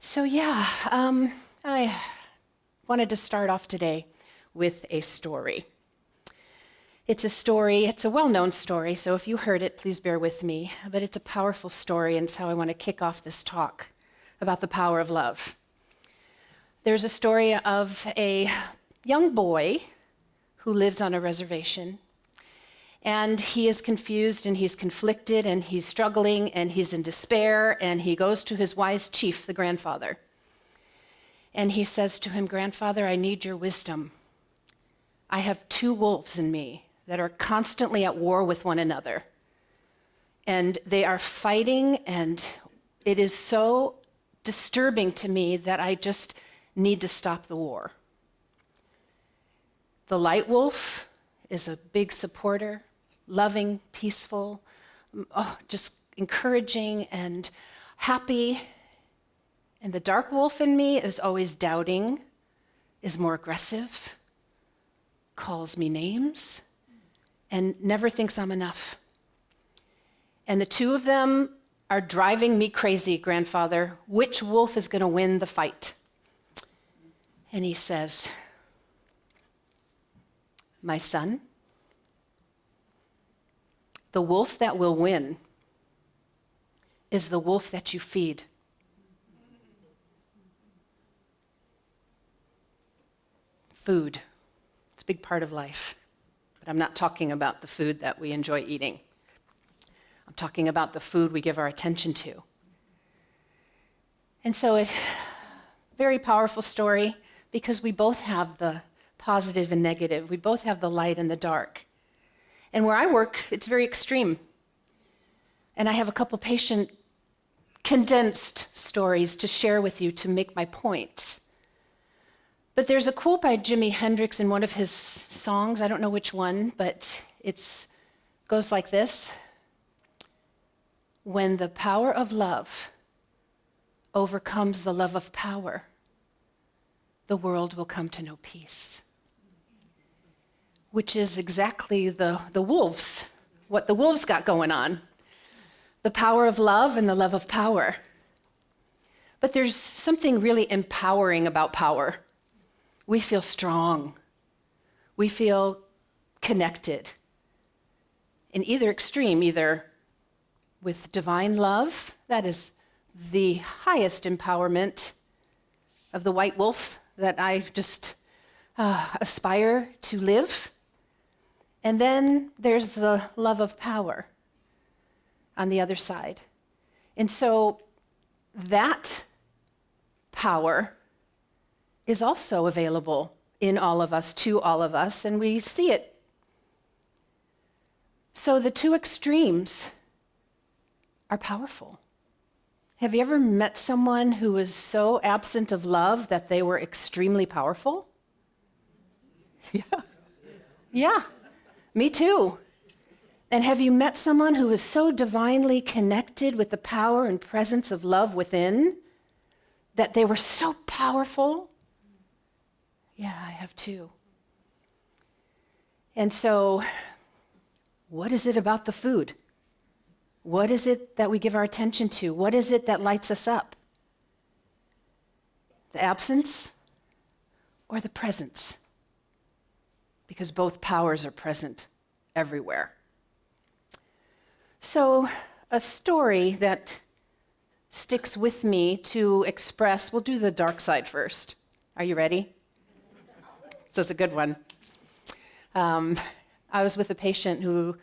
I wanted to start off today with a story. It's a well-known story, so if you heard it, please bear with me, but it's a powerful story, and it's how I want to kick off this talk about the power of love. There's a story of a young boy who lives on a reservation, and he is confused, and he's conflicted, and he's struggling, and he's in despair, and he goes to his wise chief, the grandfather. And he says to him, "Grandfather, I need your wisdom. I have two wolves in me that are constantly at war with one another. And they are fighting, and it is so disturbing to me that I just need to stop the war." The light wolf is a big supporter, loving, peaceful, just encouraging and happy. And the dark wolf in me is always doubting, is more aggressive, calls me names, and never thinks I'm enough. And the two of them are driving me crazy, Grandfather. Which wolf is going to win the fight? And he says, "My son, the wolf that will win is the wolf that you feed." Food. It's a big part of life. But I'm not talking about the food that we enjoy eating. I'm talking about the food we give our attention to. And so it's a very powerful story because we both have the positive and negative. We both have the light and the dark. And where I work, it's very extreme. And I have a couple patient condensed stories to share with you to make my points. But there's a quote by Jimi Hendrix in one of his songs. I don't know which one, but it goes like this: "When the power of love overcomes the love of power, the world will come to know peace." Which is exactly the wolves, what the wolves got going on. The power of love and the love of power. But there's something really empowering about power. We feel strong. We feel connected. In either extreme, either with divine love, that is the highest empowerment of the white wolf that I just aspire to live. And then there's the love of power on the other side. And so that power is also available in all of us, to all of us, and we see it. So the two extremes are powerful. Have you ever met someone who was so absent of love that they were extremely powerful? Yeah, me too. And have you met someone who is so divinely connected with the power and presence of love within that they were so powerful? Yeah, I have too. And so, what is it about the food? What is it that we give our attention to? What is it that lights us up? The absence or the presence? Because both powers are present everywhere. So, a story that sticks with me to express, we'll do the dark side first. Are you ready? This is a good one. I was with a patient who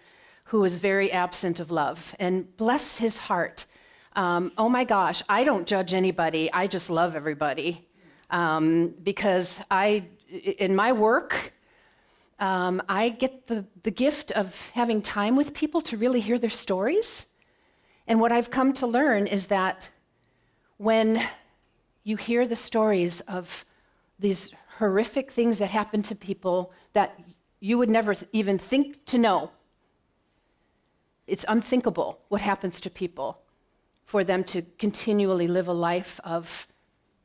was very absent of love, and bless his heart. Oh my gosh, I don't judge anybody, I just love everybody. Because in my work, I get the gift of having time with people to really hear their stories. And what I've come to learn is that when you hear the stories of these horrific things that happen to people that you would never even think to know, it's unthinkable what happens to people for them to continually live a life of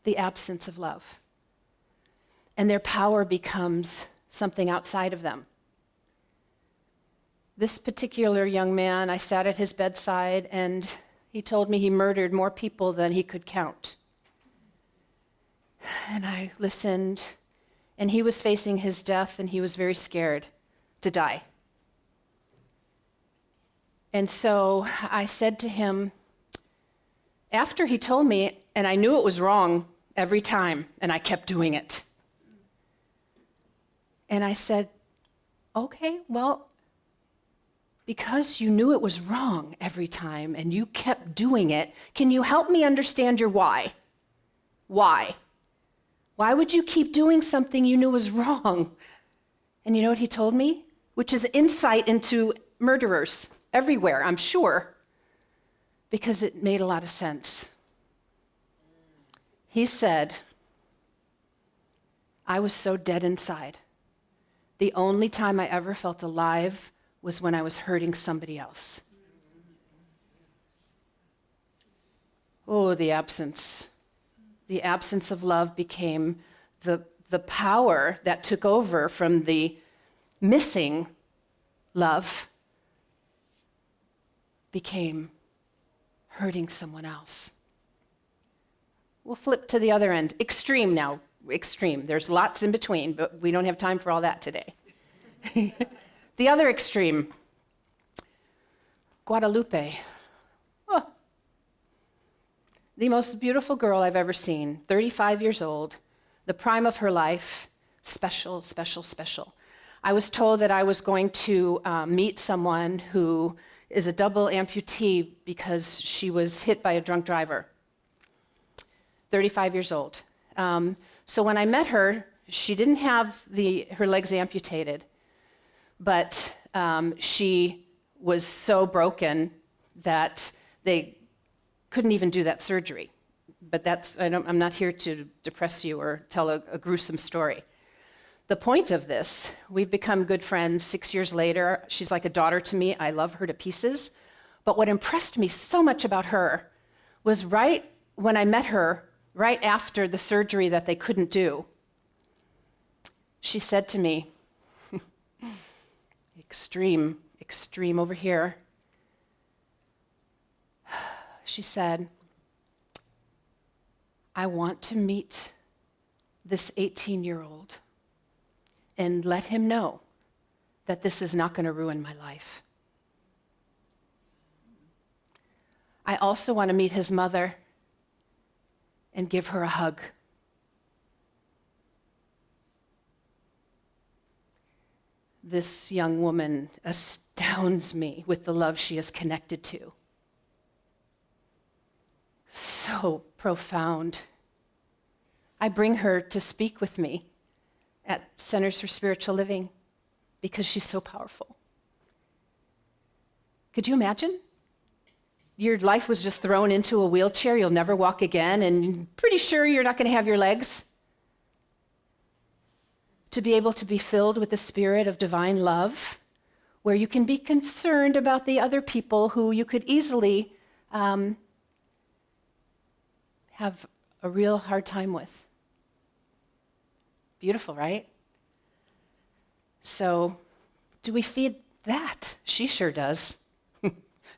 the absence of love. And their power becomes something outside of them. This particular young man, I sat at his bedside, and he told me he murdered more people than he could count. And I listened, and he was facing his death, and he was very scared to die. And so I said to him, after he told me, and I knew it was wrong every time, and I kept doing it. And I said, okay, well, because you knew it was wrong every time and you kept doing it, can you help me understand your why? Why? Why would you keep doing something you knew was wrong? And you know what he told me? Which is insight into murderers everywhere, I'm sure, because it made a lot of sense. He said, I was so dead inside. The only time I ever felt alive was when I was hurting somebody else. Oh, the absence. The absence of love became the power that took over from the missing love, became hurting someone else. We'll flip to the other end. Extreme now. Extreme. There's lots in between, but we don't have time for all that today. The other extreme. Guadalupe. Oh. The most beautiful girl I've ever seen, 35 years old, the prime of her life, special, special, special. I was told that I was going to meet someone who is a double amputee because she was hit by a drunk driver. 35 years old. So when I met her, she didn't have her legs amputated, but she was so broken that they couldn't even do that surgery. But I'm not here to depress you or tell a gruesome story. The point of this, we've become good friends 6 years later. She's like a daughter to me. I love her to pieces. But what impressed me so much about her was right when I met her, right after the surgery that they couldn't do, she said to me, extreme over here. She said, I want to meet this 18-year-old and let him know that this is not going to ruin my life. I also want to meet his mother and give her a hug. This young woman astounds me with the love she is connected to. So profound. I bring her to speak with me at Centers for Spiritual Living because she's so powerful. Could you imagine? Your life was just thrown into a wheelchair, you'll never walk again, and pretty sure you're not going to have your legs. To be able to be filled with the spirit of divine love, where you can be concerned about the other people who you could easily have a real hard time with. Beautiful, right? So, do we feed that? She sure does.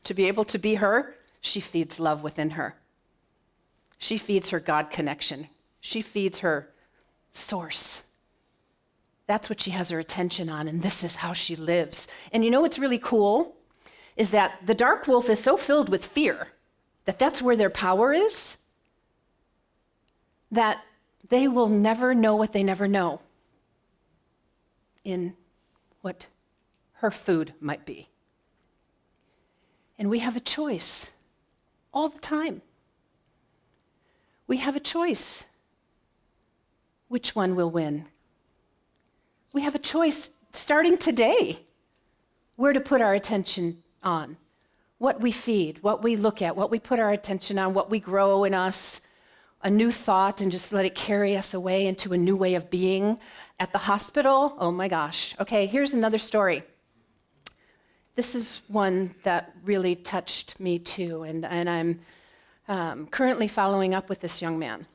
To be able to be her, she feeds love within her. She feeds her God connection. She feeds her source. That's what she has her attention on, and this is how she lives. And you know what's really cool? Is that the dark wolf is so filled with fear that that's where their power is, that they will never know what they never know in what her food might be. And we have a choice all the time. We have a choice which one will win. We have a choice starting today where to put our attention on, what we feed, what we look at, what we put our attention on, what we grow in us, a new thought, and just let it carry us away into a new way of being. At the hospital, oh my gosh. Okay, here's another story. This is one that really touched me too, and I'm currently following up with this young man.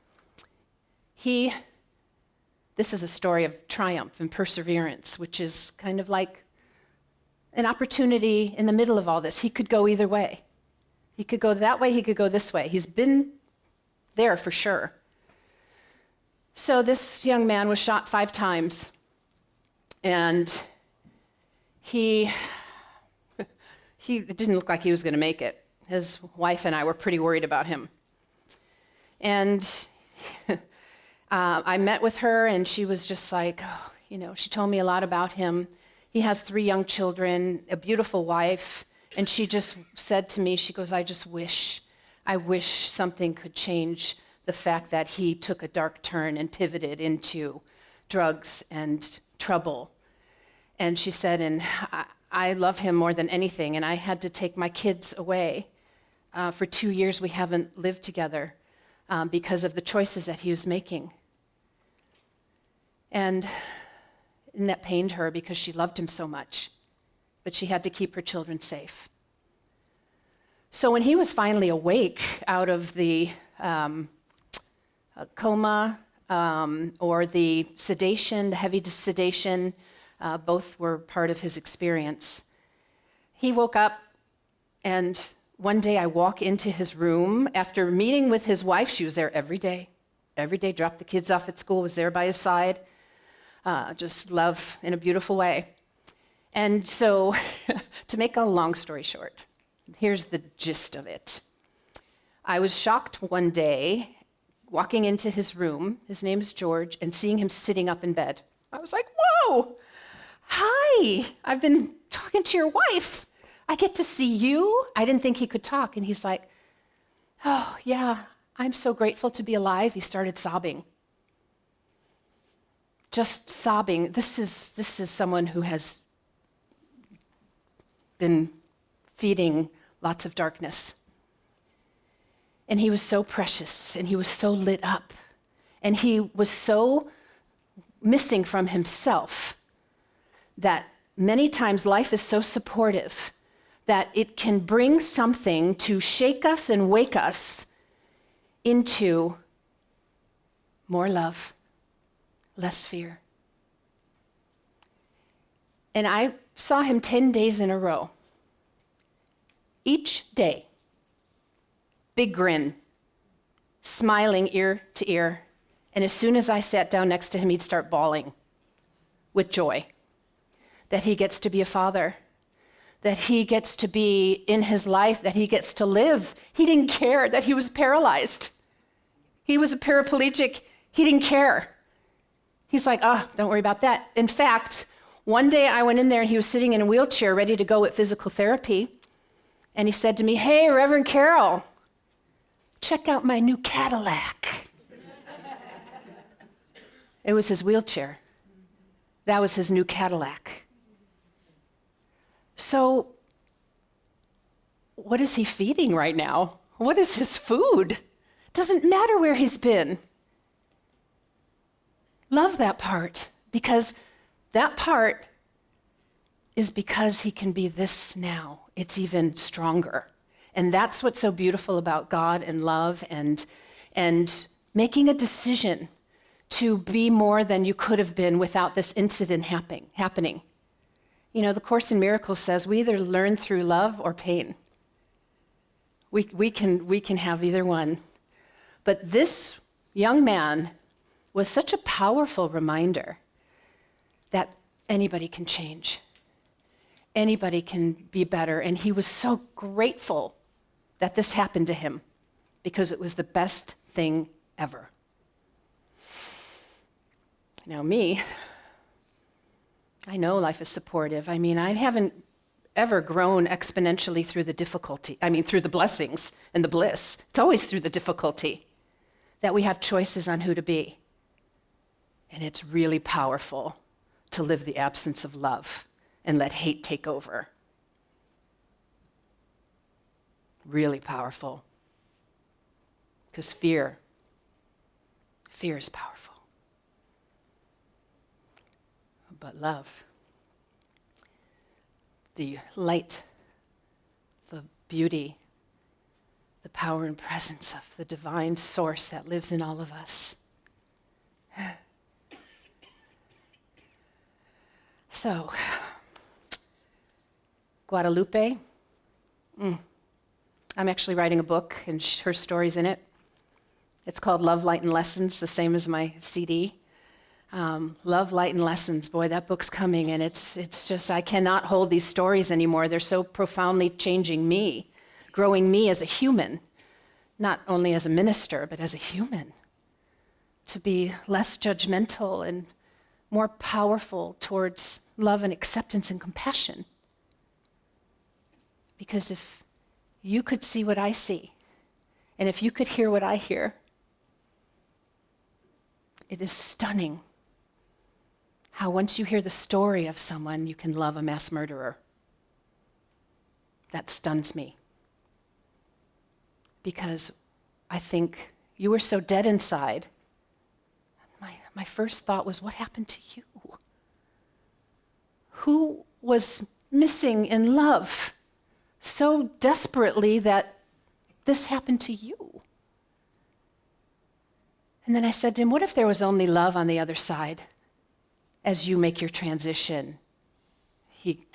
This is a story of triumph and perseverance, which is kind of like an opportunity in the middle of all this. He could go either way. He could go that way, he could go this way. He's been there for sure. So this young man was shot 5 times, and it didn't look like he was going to make it. His wife and I were pretty worried about him. And I met with her, and she was just like, she told me a lot about him. He has 3 young children, a beautiful wife, and she just said to me, she goes, I wish something could change the fact that he took a dark turn and pivoted into drugs and trouble. And she said, and I love him more than anything, and I had to take my kids away. For 2 years, we haven't lived together because of the choices that he was making. And that pained her because she loved him so much, but she had to keep her children safe. So when he was finally awake out of the coma or the sedation, the heavy sedation, both were part of his experience. He woke up, and one day I walk into his room after meeting with his wife. She was there every day, dropped the kids off at school, was there by his side. Just love in a beautiful way. And so, to make a long story short, here's the gist of it. I was shocked one day walking into his room, his name's George, and seeing him sitting up in bed. I was like, whoa, hi, I've been talking to your wife. I get to see you. I didn't think he could talk. And he's like, oh, yeah, I'm so grateful to be alive. He started sobbing. Just sobbing. This is someone who has been feeding lots of darkness. And he was so precious, and he was so lit up, and he was so missing from himself that many times life is so supportive that it can bring something to shake us and wake us into more love, less fear. And I saw him 10 days in a row. Each day, big grin, smiling ear to ear. And as soon as I sat down next to him, he'd start bawling with joy that he gets to be a father, that he gets to be in his life, that he gets to live. He didn't care that he was paralyzed. He was a paraplegic. He didn't care. He's like, don't worry about that. In fact, one day I went in there and he was sitting in a wheelchair ready to go with physical therapy. And he said to me, hey, Reverend Carol, check out my new Cadillac. It was his wheelchair. That was his new Cadillac. So, what is he feeding right now? What is his food? It doesn't matter where he's been. Love that part, because that part is because he can be this now. It's even stronger. And that's what's so beautiful about God and love and making a decision to be more than you could have been without this incident happening. You know, the Course in Miracles says we either learn through love or pain. We can have either one. But this young man was such a powerful reminder that anybody can change. Anybody can be better. And he was so grateful that this happened to him because it was the best thing ever. Now me, I know life is supportive. I mean, I haven't ever grown exponentially through the blessings and the bliss. It's always through the difficulty that we have choices on who to be. And it's really powerful to live the absence of love and let hate take over. Really powerful. Because fear is powerful. But love, the light, the beauty, the power and presence of the divine source that lives in all of us. So, Guadalupe, I'm actually writing a book, and her story's in it. It's called Love, Light, and Lessons, the same as my CD. Love, Light, and Lessons. Boy, that book's coming, and it's just, I cannot hold these stories anymore. They're so profoundly changing me, growing me as a human, not only as a minister, but as a human, to be less judgmental and more powerful towards love and acceptance and compassion. Because if you could see what I see, and if you could hear what I hear, it is stunning how once you hear the story of someone, you can love a mass murderer. That stuns me. Because I think you were so dead inside. My first thought was, what happened to you? Who was missing in love so desperately that this happened to you? And then I said to him, what if there was only love on the other side as you make your transition? He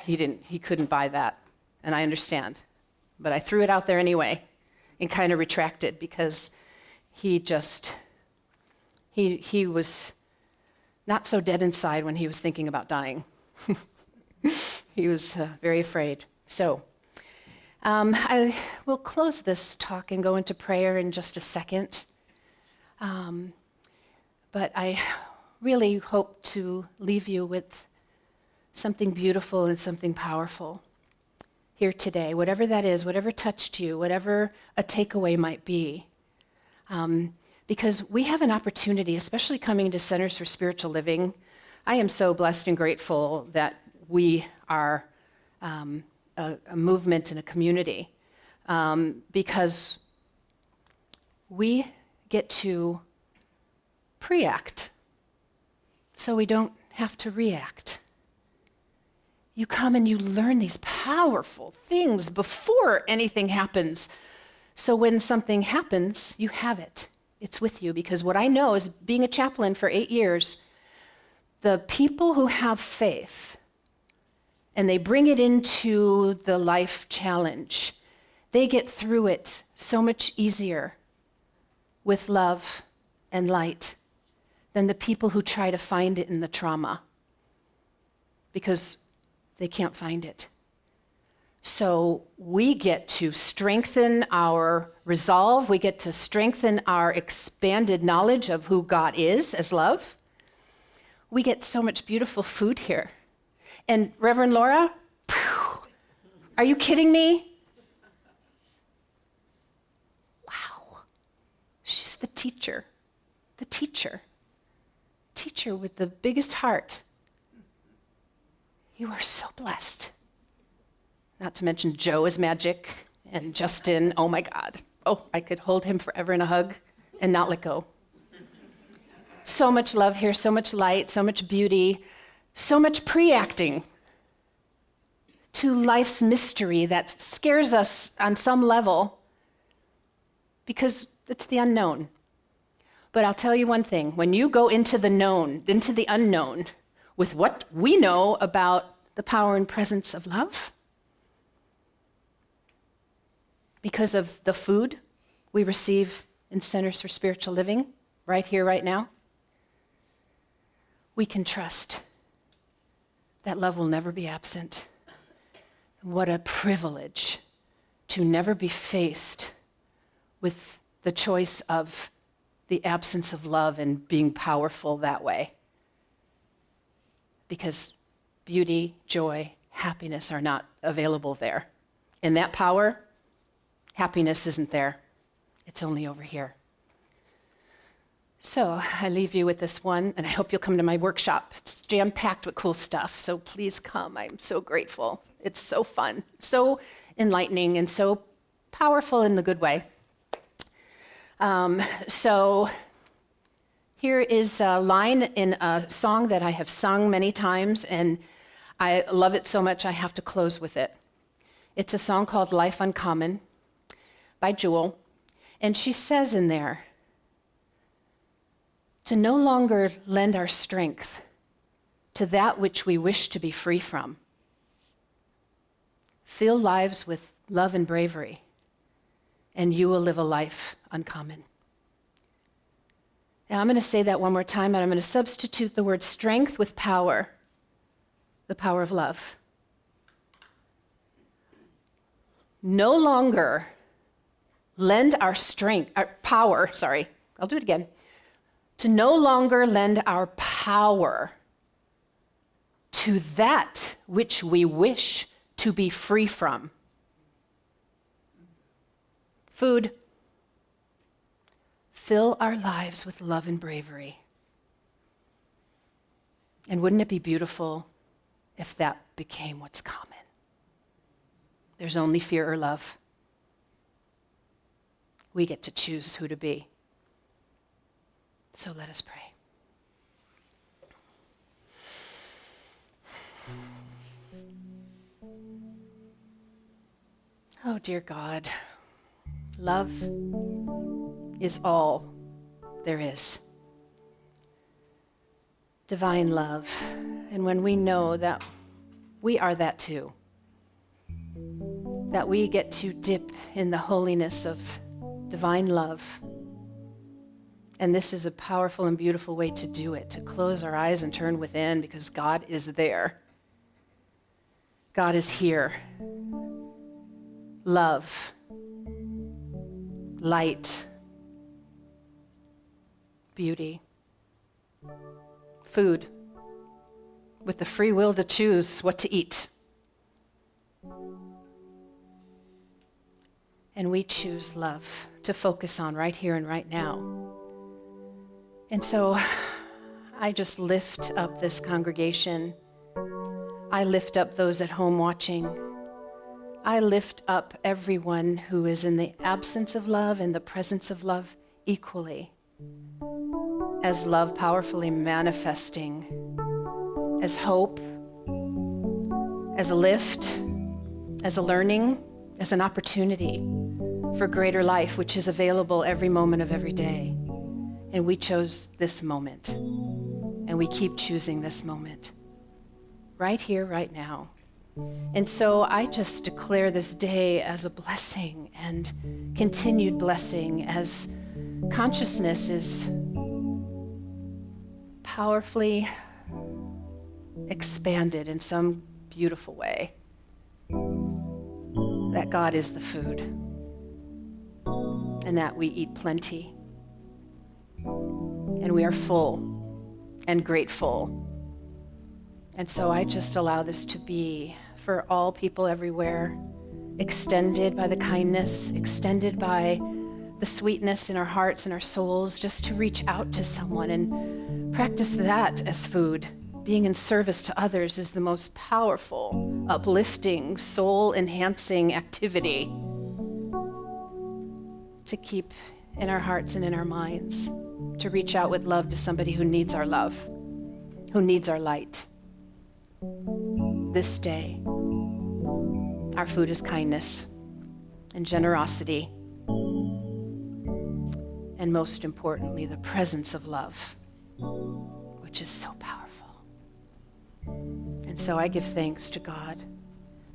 couldn't buy that, and I understand. But I threw it out there anyway and kind of retracted because he was not so dead inside when he was thinking about dying. He was very afraid. So I will close this talk and go into prayer in just a second. But I really hope to leave you with something beautiful and something powerful here today, whatever that is, whatever touched you, whatever a takeaway might be. Because we have an opportunity, especially coming to Centers for Spiritual Living. I am so blessed and grateful that we are a movement and a community, because we get to pre-act so we don't have to react. You come and you learn these powerful things before anything happens. So when something happens, you have it. It's with you. Because what I know is, being a chaplain for 8 years, the people who have faith and they bring it into the life challenge, they get through it so much easier with love and light than the people who try to find it in the trauma, because they can't find it. So we get to strengthen our resolve. We get to strengthen our expanded knowledge of who God is as love. We get so much beautiful food here. And Reverend Laura, are you kidding me? Wow. She's the teacher with the biggest heart. You are so blessed. Not to mention Joe is magic, and Justin, oh my God. Oh, I could hold him forever in a hug and not let go. So much love here, so much light, so much beauty, so much pre-acting to life's mystery that scares us on some level because it's the unknown. But I'll tell you one thing, when you go into the known, into the unknown, with what we know about the power and presence of love, because of the food we receive in Centers for Spiritual Living, right here, right now, we can trust that love will never be absent. What a privilege to never be faced with the choice of the absence of love and being powerful that way. Because beauty, joy, happiness are not available there. In that power, happiness isn't there. It's only over here. So I leave you with this one, and I hope you'll come to my workshop. It's jam-packed with cool stuff, so please come. I'm so grateful. It's so fun, so enlightening, and so powerful in the good way. So here is a line in a song that I have sung many times, and I love it so much I have to close with it. It's a song called Life Uncommon by Jewel, and she says in there, to no longer lend our strength to that which we wish to be free from. Fill lives with love and bravery, and you will live a life uncommon. Now I'm going to say that one more time, and I'm going to substitute the word strength with power, the power of love. No longer lend our power, I'll do it again. To no longer lend our power to that which we wish to be free from. Food. Fill our lives with love and bravery. And wouldn't it be beautiful if that became what's common? There's only fear or love. We get to choose who to be. So let us pray. Oh, dear God, love is all there is. Divine love. And when we know that we are that too, that we get to dip in the holiness of divine love. And this is a powerful and beautiful way to do it, to close our eyes and turn within, because God is there. God is here. Love, light, beauty, food, with the free will to choose what to eat. And we choose love to focus on right here and right now. And so I just lift up this congregation. I lift up those at home watching. I lift up everyone who is in the absence of love and the presence of love equally, as love powerfully manifesting, as hope, as a lift, as a learning, as an opportunity for greater life, which is available every moment of every day. And we chose this moment, and we keep choosing this moment, right here, right now. And so I just declare this day as a blessing and continued blessing, as consciousness is powerfully expanded in some beautiful way. That God is the food, and that we eat plenty, and we are full and grateful. And so I just allow this to be for all people everywhere, extended by the kindness, extended by the sweetness in our hearts and our souls, just to reach out to someone and practice that as food. Being in service to others is the most powerful, uplifting, soul-enhancing activity to keep in our hearts and in our minds, to reach out with love to somebody who needs our love, who needs our light. This day, our food is kindness and generosity, and most importantly, the presence of love, which is so powerful. And so I give thanks to God.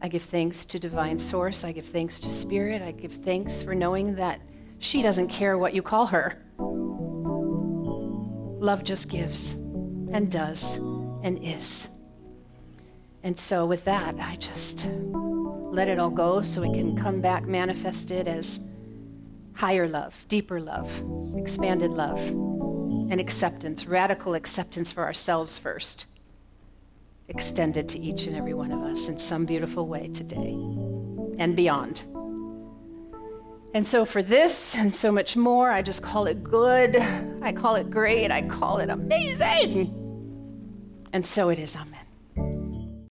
I give thanks to Divine Source. I give thanks to Spirit. I give thanks for knowing that she doesn't care what you call her. Love just gives and does and is. And so with that, I just let it all go so it can come back manifested as higher love, deeper love, expanded love, and acceptance, radical acceptance for ourselves first, extended to each and every one of us in some beautiful way today and beyond. And so for this and so much more, I just call it good, I call it great, I call it amazing. And so it is, amen.